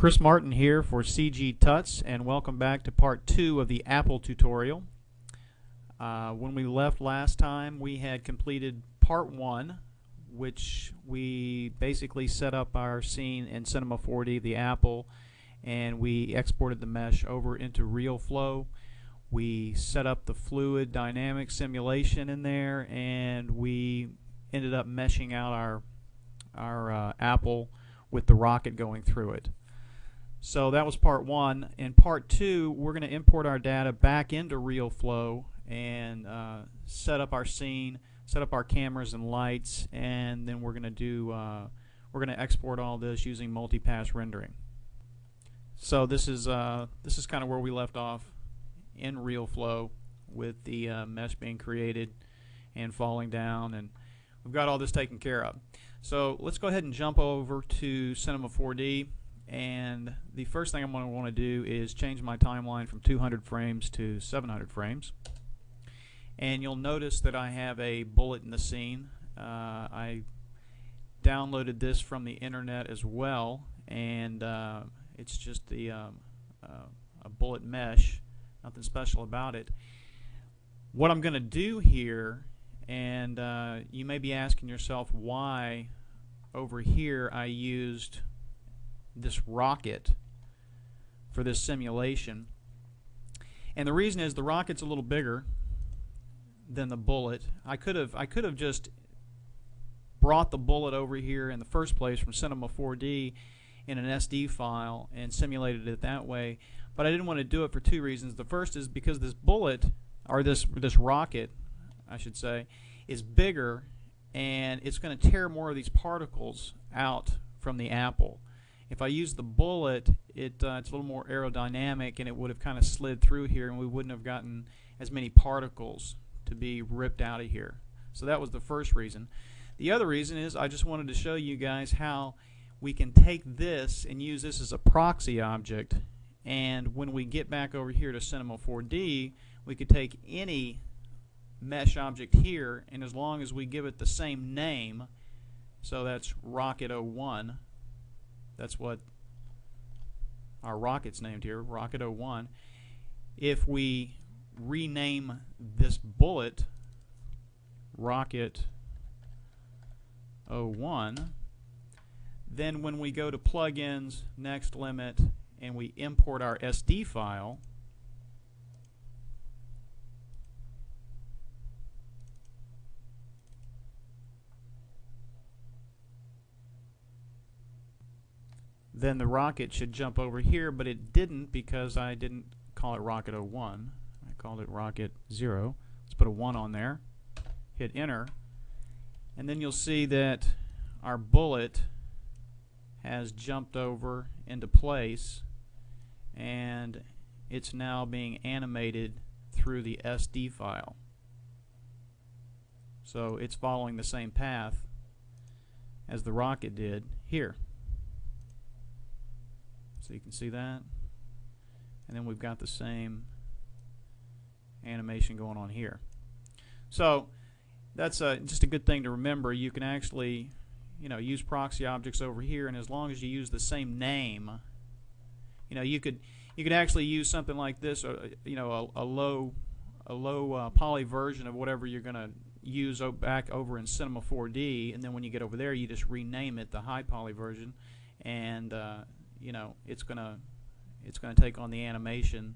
Chris Martin here for CG Tuts, and welcome back to part 2 of the Apple tutorial. When we left last time, we had completed part 1, which we basically set up our scene in Cinema4D, the Apple, and we exported the mesh over into Realflow. We set up the fluid dynamic simulation in there, and we ended up meshing out our Apple with the rocket going through it. So that was part 1. In part 2, we're going to import our data back into Realflow and set up our scene, set up our cameras and lights, and then we're going to export all this using multipass rendering. So this is kind of where we left off in Realflow with the mesh being created and falling down, and we've got all this taken care of. So let's go ahead and jump over to Cinema4D. And the first thing I'm going to want to do is change my timeline from 200 frames to 700 frames. And you'll notice that I have a bullet in the scene. I downloaded this from the internet as well, and it's just a bullet mesh, nothing special about it. What I'm going to do here, and you may be asking yourself why over here I used this rocket for this simulation, and the reason is the rocket's a little bigger than the bullet. I could have just brought the bullet over here in the first place from Cinema4D in an SD file and simulated it that way, but I didn't want to do it for two reasons. The first is because this bullet, or this rocket I should say, is bigger, and it's going to tear more of these particles out from the Apple. If I use the bullet, it's a little more aerodynamic, and it would have kind of slid through here, and we wouldn't have gotten as many particles to be ripped out of here. So that was the first reason. The other reason is I just wanted to show you guys how we can take this and use this as a proxy object, and when we get back over here to Cinema4D, we could take any mesh object here, and as long as we give it the same name, so that's Rocket01, that's what our rocket's named here, Rocket01. If we rename this bullet Rocket01, then when we go to plugins, next limit, and we import our SD file, then the rocket should jump over here, but it didn't because I didn't call it Rocket01. I called it Rocket0. Let's put a 1 on there, hit enter, and then you'll see that our bullet has jumped over into place, and it's now being animated through the SD file. So it's following the same path as the rocket did here. So you can see that, and then we've got the same animation going on here. So that's just a good thing to remember. You can actually, use proxy objects over here, and as long as you use the same name, you could actually use something like this, a low poly version of whatever you're going to use back over in Cinema4D, and then when you get over there, you just rename it the high poly version, and it's gonna take on the animation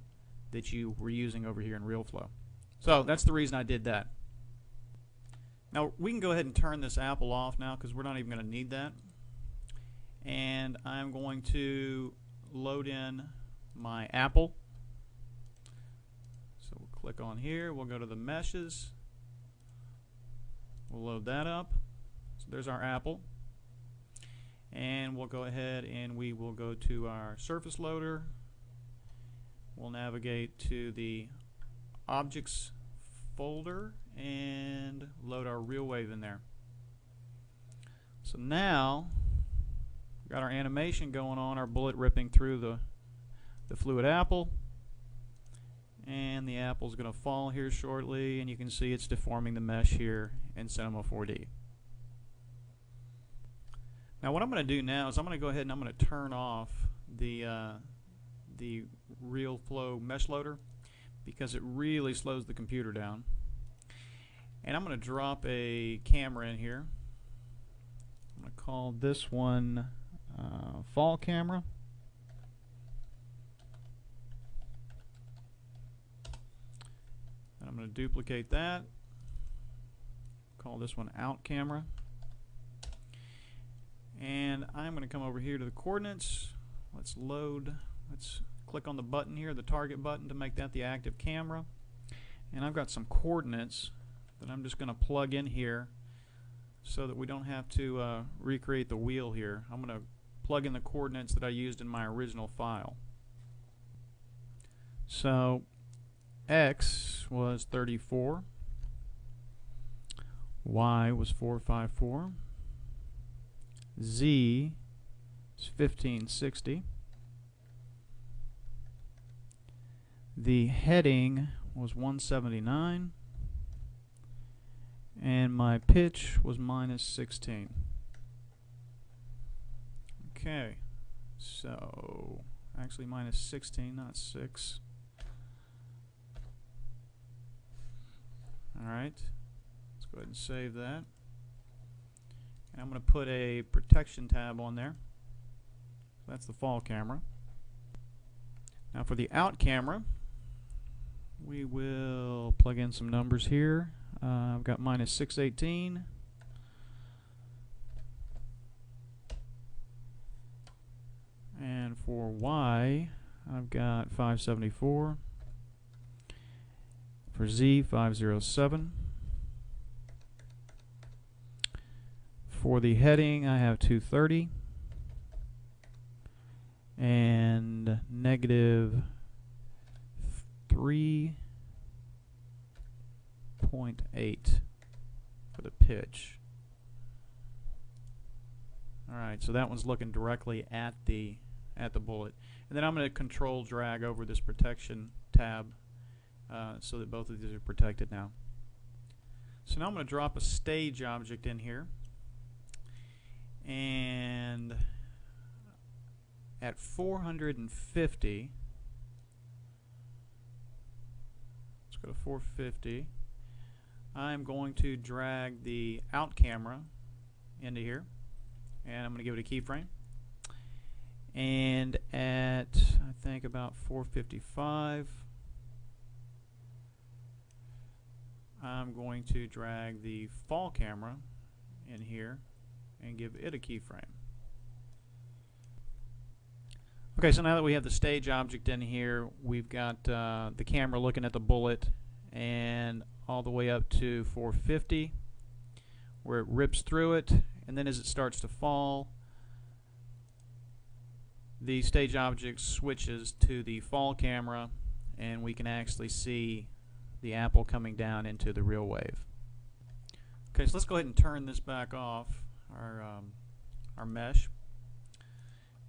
that you were using over here in Realflow. So that's the reason I did that. Now we can go ahead and turn this Apple off now because we're not even going to need that. And I'm going to load in my Apple. So we'll click on here. We'll go to the meshes. We'll load that up. So there's our Apple. And we'll go ahead and we will go to our surface loader. We'll navigate to the objects folder and load our real wave in there. So now we've got our animation going on, our bullet ripping through the fluid Apple, and the Apple's going to fall here shortly, and you can see it's deforming the mesh here in Cinema4D. Now what I'm going to do now is I'm going to go ahead and I'm going to turn off the Realflow mesh loader because it really slows the computer down. And I'm going to drop a camera in here. I'm going to call this one fall camera. And I'm going to duplicate that. Call this one out camera. And I'm going to come over here to the coordinates. Let's load. Let's click on the button here, the target button, to make that the active camera. And I've got some coordinates that I'm just going to plug in here so that we don't have to recreate the wheel here. I'm going to plug in the coordinates that I used in my original file. So X was 34, Y was 454, Z is 1560. The heading was 179, and my pitch was -16. Okay, so actually -16, not 6. Alright, let's go ahead and save that. And I'm going to put a protection tab on there. That's the fall camera. Now for the out camera, we will plug in some numbers here. I've got -618. And for Y, I've got 574. For Z, 507. For the heading, I have 230. And -3.8 for the pitch. Alright, so that one's looking directly at the bullet. And then I'm going to control drag over this protection tab so that both of these are protected now. So now I'm going to drop a stage object in here, and at 450, let's go to 450, I'm going to drag the out camera into here, and I'm going to give it a keyframe. And at, I think, about 455, I'm going to drag the fall camera in here and give it a keyframe. Okay, so now that we have the stage object in here, we've got the camera looking at the bullet, and all the way up to 450, where it rips through it, and then as it starts to fall, the stage object switches to the fall camera, and we can actually see the apple coming down into the real wave. Okay, so let's go ahead and turn this back off, our mesh.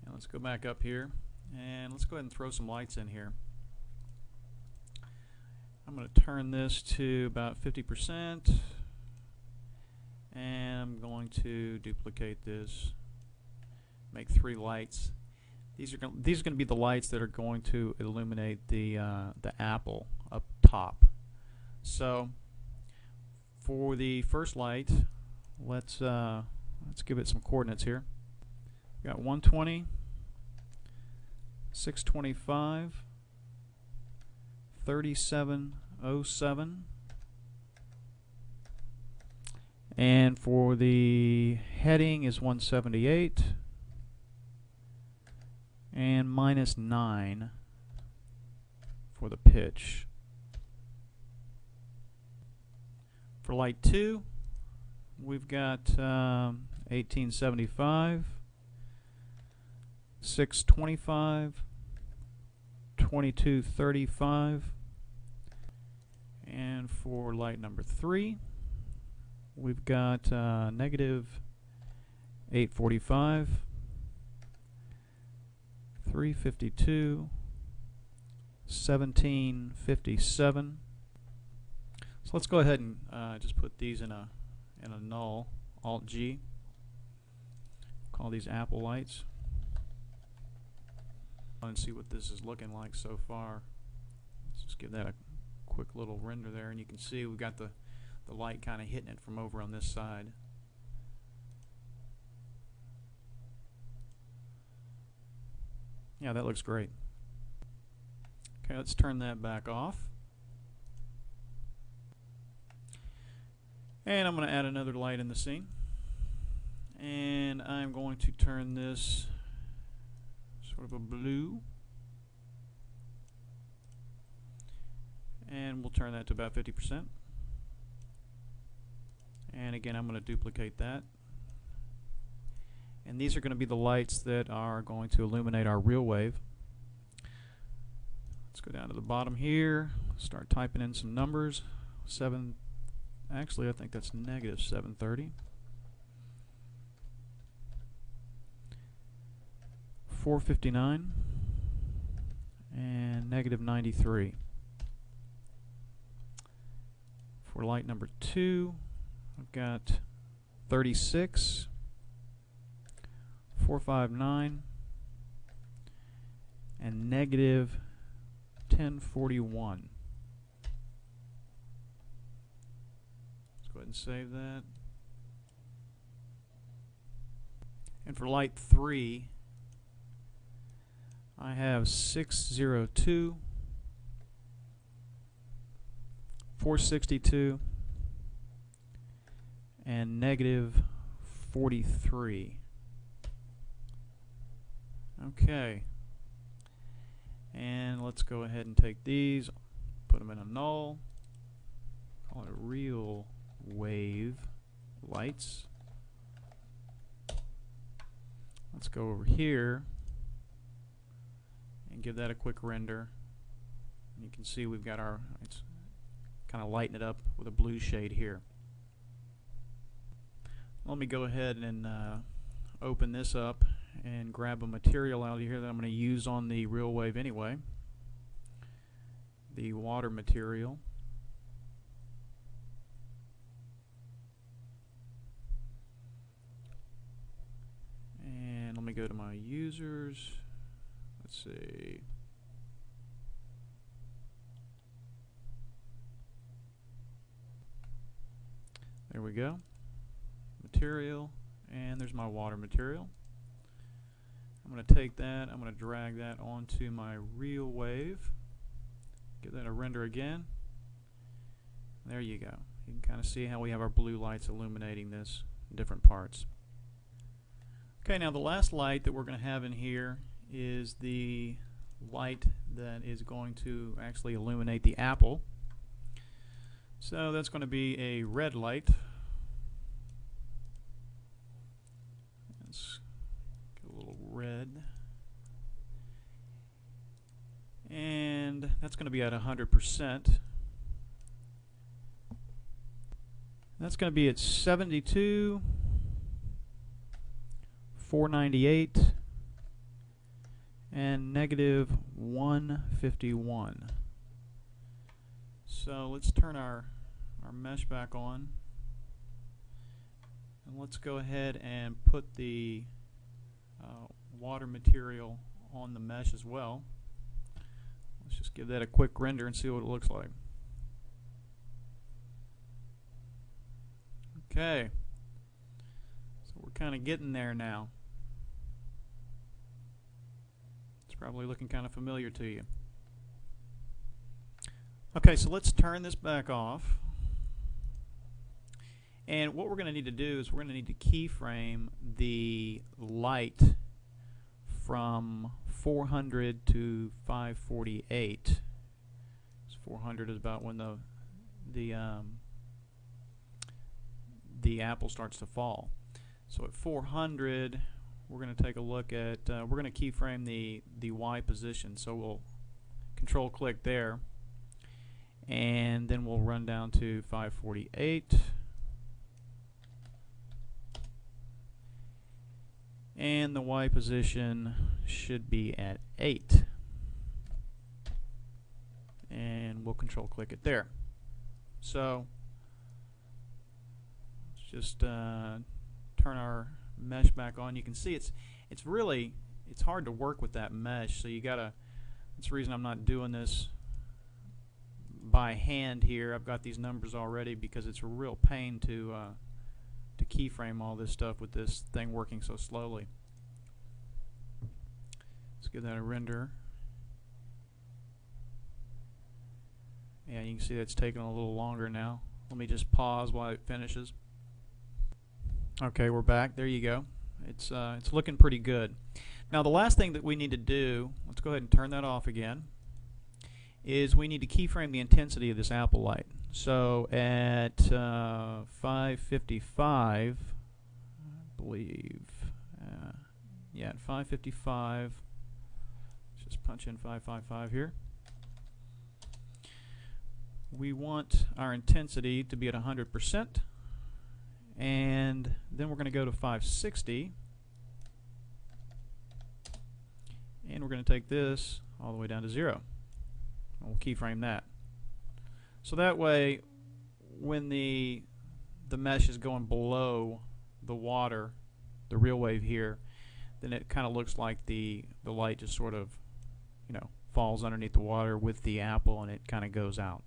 And let's go back up here, and let's go ahead and throw some lights in here. I'm going to turn this to about 50%, and I'm going to duplicate this, make 3 lights. These are going to be the lights that are going to illuminate the apple up top. So for the first light, let's give it some coordinates here. We've got 120, 625, 3707, and for the heading is 178, and -9 for the pitch. For light 2, we've got 1875, 625, 2235, and for light number 3, we've got -845, 352, 1757. So let's go ahead and just put these in a null, Alt G. Call these apple lights. And see what this is looking like so far. Let's just give that a quick little render there, and you can see we've got the light kind of hitting it from over on this side. Yeah, that looks great. Okay, let's turn that back off. And I'm going to add another light in the scene. And I'm going to turn this sort of a blue. And we'll turn that to about 50%. And again, I'm going to duplicate that. And these are going to be the lights that are going to illuminate our real wave. Let's go down to the bottom here, start typing in some numbers. Actually I think that's negative 730. 459 and negative 93. For light number 2, I've got 36, 459, and negative 1041. Let's go ahead and save that. And for light 3, I have 602, 462, and negative 43. Okay, and let's go ahead and take these, put them in a null, call it real wave lights. Let's go over here and give that a quick render. And you can see we've got it's kind of lighting it up with a blue shade here. Let me go ahead and open this up and grab a material out of here that I'm going to use on the real wave anyway. The water material. And let me go to my users. Let's see. There we go. Material, and there's my water material. I'm going to take that, I'm going to drag that onto my real wave, give that a render again. There you go. You can kind of see how we have our blue lights illuminating this in different parts. Okay, now the last light that we're going to have in here is the light that is going to actually illuminate the apple. So that's going to be a red light. Let's get a little red. And that's going to be at 100%. That's going to be at 72, 498, and negative 151. So let's turn our mesh back on, and let's go ahead and put the water material on the mesh as well. Let's just give that a quick render and see what it looks like. Okay, so we're kind of getting there now. It's probably looking kind of familiar to you. Okay, so let's turn this back off. And what we're going to need to do is we're going to need to keyframe the light from 400 to 548. So 400 is about when the apple starts to fall. So at 400, we're going to take a look at, we're going to keyframe the Y position. So we'll control click there, and then we'll run down to 548. And the Y position should be at 8. And we'll control click it there. So let's just turn our mesh back on. You can see it's really it's hard to work with that mesh, so you gotta, that's the reason I'm not doing this by hand here. I've got these numbers already because it's a real pain to keyframe all this stuff with this thing working so slowly. Let's give that a render. Yeah, you can see that's taking a little longer now. Let me just pause while it finishes. Okay, we're back. There you go. It's looking pretty good. Now the last thing that we need to do, let's go ahead and turn that off again, is we need to keyframe the intensity of this apple light. So at 555, I believe, yeah, at 555, let's just punch in 555 here. We want our intensity to be at 100%, and then we're going to go to 560, and we're going to take this all the way down to 0. And we'll keyframe that. So that way, when the mesh is going below the water, the real wave here, then it kind of looks like the light just sort of, you know, falls underneath the water with the apple, and it kind of goes out.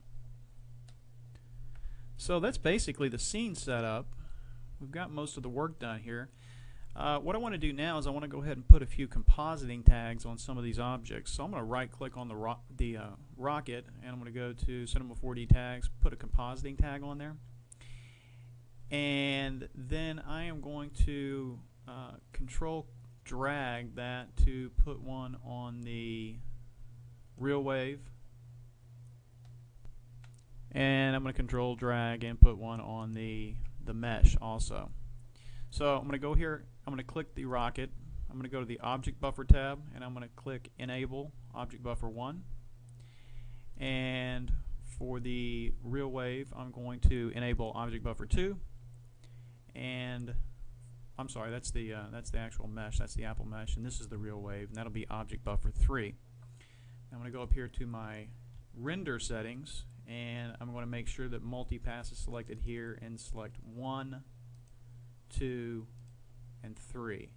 So that's basically the scene setup. We've got most of the work done here. What I want to do now is I want to go ahead and put a few compositing tags on some of these objects. So I'm going to right click on the rocket, and I'm going to go to Cinema4D tags, put a compositing tag on there, and then I am going to control drag that to put one on the real wave, and I'm going to control drag and put one on the mesh also. So I'm going to go here, I'm going to click the rocket, I'm going to go to the Object Buffer tab, and I'm going to click Enable Object Buffer 1. And for the real wave, I'm going to enable Object Buffer 2. And I'm sorry, that's the actual mesh, that's the Apple mesh, and this is the real wave, and that'll be Object Buffer 3. I'm going to go up here to my render settings, and I'm going to make sure that multipass is selected here and select 1, 2, and 3.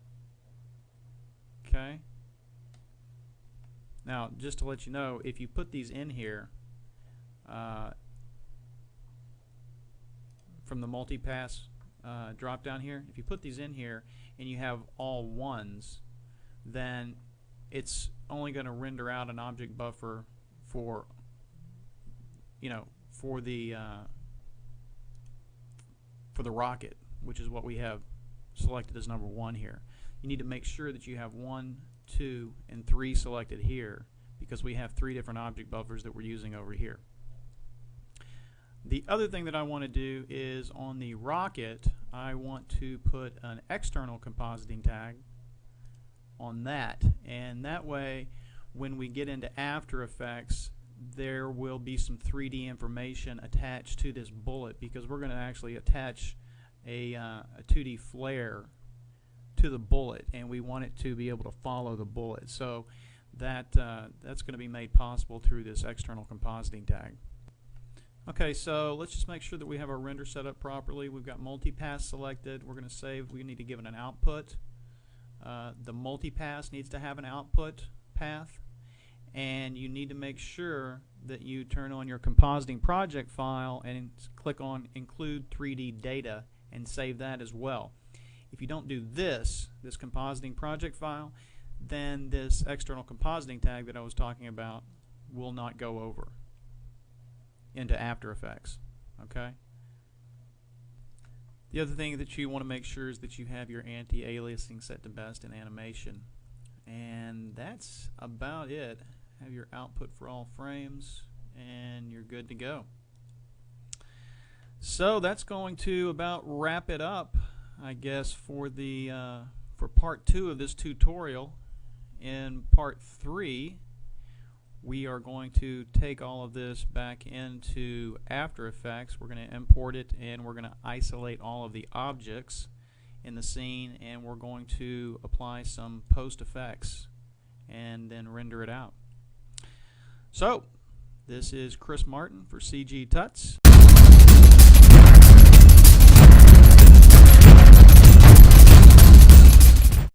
Okay? Now, just to let you know, if you put these in here from the multipass drop down here, if you put these in here and you have all 1s, then it's only going to render out an object buffer for, you know, for the rocket, which is what we have selected as number 1 here. You need to make sure that you have 1, 2, and 3 selected here, because we have 3 different object buffers that we're using over here. The other thing that I want to do is on the rocket, I want to put an external compositing tag on that, and that way when we get into After Effects, there will be some 3D information attached to this bullet, because we're going to actually attach a 2D flare to the bullet, and we want it to be able to follow the bullet. So that's going to be made possible through this external compositing tag. Okay, so let's just make sure that we have our render set up properly. We've got multipass selected. We're going to save. We need to give it an output. The multipass needs to have an output path, and you need to make sure that you turn on your compositing project file and click on Include 3D Data and save that as well. If you don't do this compositing project file, then this external compositing tag that I was talking about will not go over into After Effects. Okay? The other thing that you want to make sure is that you have your anti-aliasing set to best in animation. And that's about it. Have your output for all frames, and you're good to go. So that's going to about wrap it up, I guess, for the for part 2 of this tutorial. In part 3, we are going to take all of this back into After Effects. We're going to import it, and we're going to isolate all of the objects in the scene, and we're going to apply some post effects and then render it out. So, this is Chris Martin for CG Tuts.